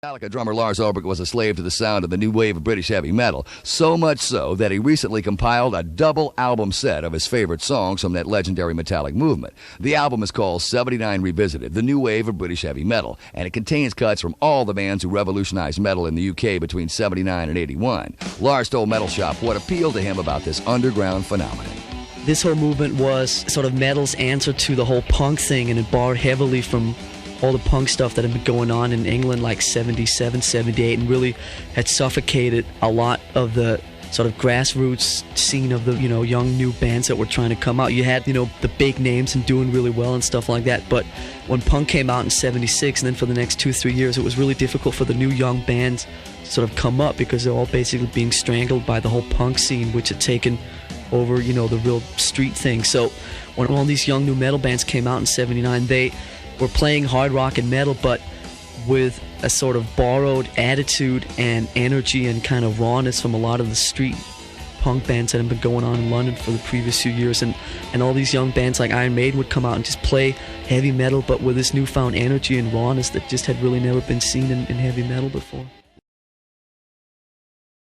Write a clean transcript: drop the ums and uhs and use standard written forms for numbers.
Metallica drummer Lars Ulrich was a slave to the sound of the new wave of British heavy metal, so much so that he recently compiled a double album set of his favorite songs from that legendary metallic movement. The album is called 79 Revisited, the new wave of British heavy metal, and it contains cuts from all the bands who revolutionized metal in the UK between 79 and 81. Lars told MetalShop what appealed to him about this underground phenomenon. This whole movement was sort of metal's answer to the whole punk thing, and it borrowed heavily from all the punk stuff that had been going on in England like 77, 78, and really had suffocated a lot of the sort of grassroots scene of the, young new bands that were trying to come out. You had, the big names and doing really well and stuff like that, but when punk came out in 76, and then for the next 2-3 years, it was really difficult for the new young bands to sort of come up because they're all basically being strangled by the whole punk scene, which had taken over, the real street thing. So when all these young new metal bands came out in 79, they were playing hard rock and metal, but with a sort of borrowed attitude and energy and kind of rawness from a lot of the street punk bands that had been going on in London for the previous few years. And all these young bands like Iron Maiden would come out and just play heavy metal, but with this newfound energy and rawness that just had really never been seen in heavy metal before.